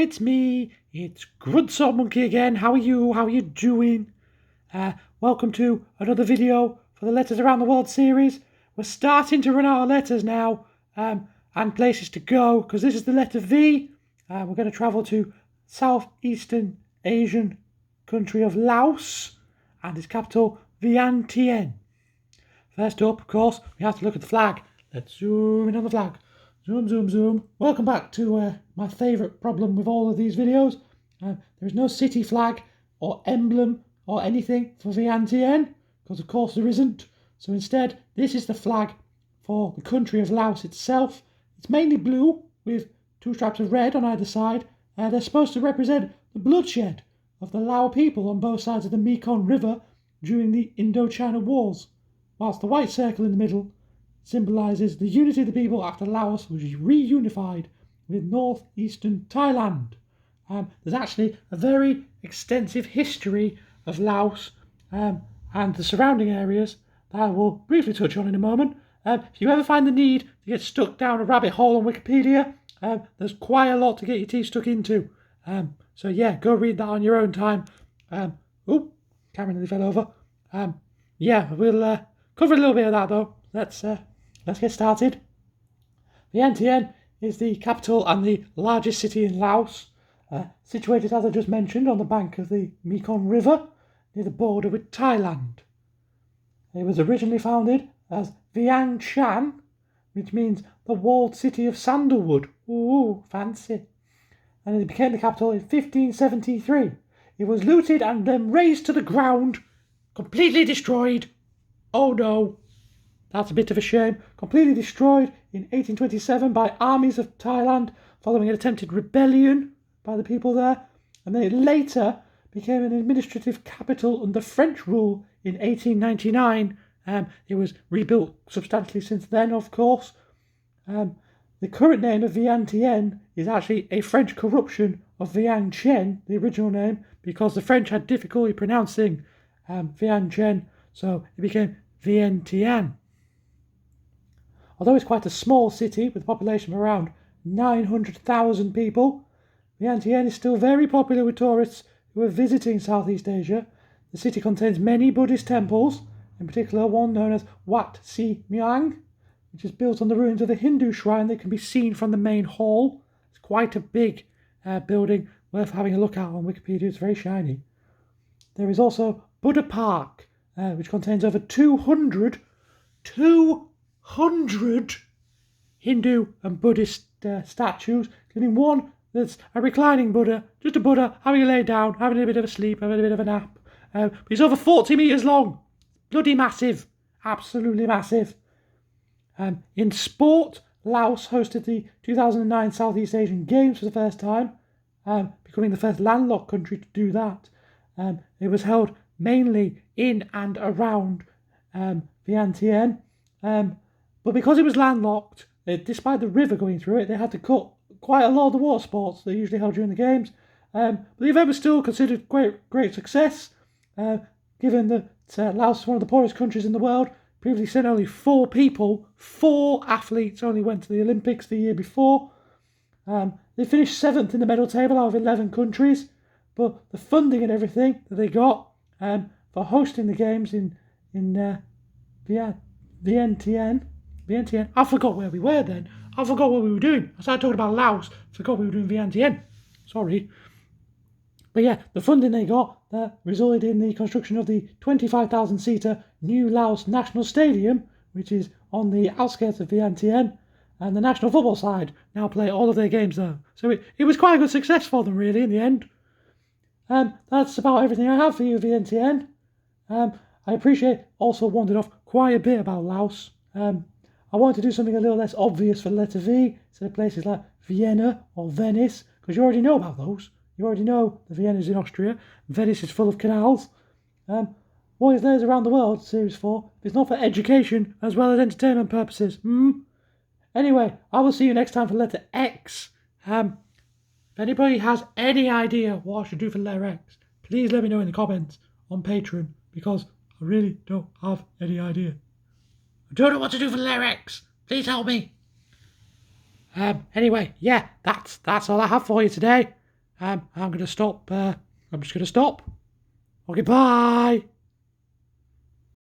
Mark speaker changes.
Speaker 1: it's me. It's Gruntsalt Monkey again. How are you? How are you doing? Welcome to another video for the Letters Around the World series. We're starting to run out of letters now and places to go because this is the letter V. We're going to travel to southeastern Asian country of Laos and its capital Vientiane. First up, of course, we have to look at the flag. Let's zoom in on the flag. Zoom, zoom, zoom. Welcome back to my favourite problem with all of these videos. There is no city flag or emblem or anything for Vientiane, because of course there isn't. So instead, this is the flag for the country of Laos itself. It's mainly blue with two stripes of red on either side. They're supposed to represent the bloodshed of the Lao people on both sides of the Mekong River during the Indochina Wars, whilst the white circle in the middle symbolises the unity of the people after Laos was reunified with northeastern Thailand. There's actually a very extensive history of Laos and the surrounding areas that I will briefly touch on in a moment. If you ever find the need to get stuck down a rabbit hole on Wikipedia, there's quite a lot to get your teeth stuck into. So yeah, go read that on your own time. Camera nearly fell over. We'll cover a little bit of that though. Let's get started. Vientiane is the capital and the largest city in Laos, situated, as I just mentioned, on the bank of the Mekong River, near the border with Thailand. It was originally founded as Vientiane, which means the walled city of sandalwood. Ooh, fancy. And it became the capital in 1573. It was looted and then razed to the ground, completely destroyed. Oh no. That's a bit of a shame. Completely destroyed in 1827 by armies of Thailand following an attempted rebellion by the people there. And then it later became an administrative capital under French rule in 1899. It was rebuilt substantially since then, of course. The current name of Vientiane is actually a French corruption of Vientiane, the original name, because the French had difficulty pronouncing Vientiane, so it became Vientiane. Although it's quite a small city with a population of around 900,000 people, Vientiane is still very popular with tourists who are visiting Southeast Asia. The city contains many Buddhist temples, in particular one known as Wat Si Myang, which is built on the ruins of a Hindu shrine that can be seen from the main hall. It's quite a big building, worth having a look at on Wikipedia. It's very shiny. There is also Buddha Park, which contains over 200 Hindu and Buddhist statues, including one that's a reclining Buddha, just a Buddha having a lay down, having a bit of a sleep, having a bit of a nap. But he's over 40 metres long. Bloody massive. Absolutely massive. In sport, Laos hosted the 2009 Southeast Asian Games for the first time, becoming the first landlocked country to do that. It was held mainly in and around Vientiane. But because it was landlocked, despite the river going through it, they had to cut quite a lot of the water sports they usually held during the games. But the event was still considered great success, given that Laos is one of the poorest countries in the world. Previously said only 4 athletes only went to the Olympics the year before. They finished 7th in the medal table out of 11 countries, but the funding and everything that they got for hosting the games in Vientiane, I forgot where we were then. I forgot what we were doing. I started talking about Laos, forgot we were doing Vientiane. Sorry. But yeah, the funding they got resulted in the construction of the 25,000-seater New Laos National Stadium, which is on the outskirts of Vientiane, and the national football side now play all of their games there. So it was quite a good success for them, really, in the end. That's about everything I have for you, Vientiane. I appreciate also wandered off quite a bit about Laos. I wanted to do something a little less obvious for the letter V, instead of places like Vienna or Venice, because you already know about those. You already know that Vienna is in Austria, Venice is full of canals. What is Letters Around the World, Series 4, if it's not for education as well as entertainment purposes? Anyway, I will see you next time for letter X. If anybody has any idea what I should do for letter X, please let me know in the comments on Patreon, because I really don't have any idea. I don't know what to do for letter X. Please help me. Anyway, yeah, that's all I have for you today. I'm going to stop. I'm just going to stop. Okay, bye.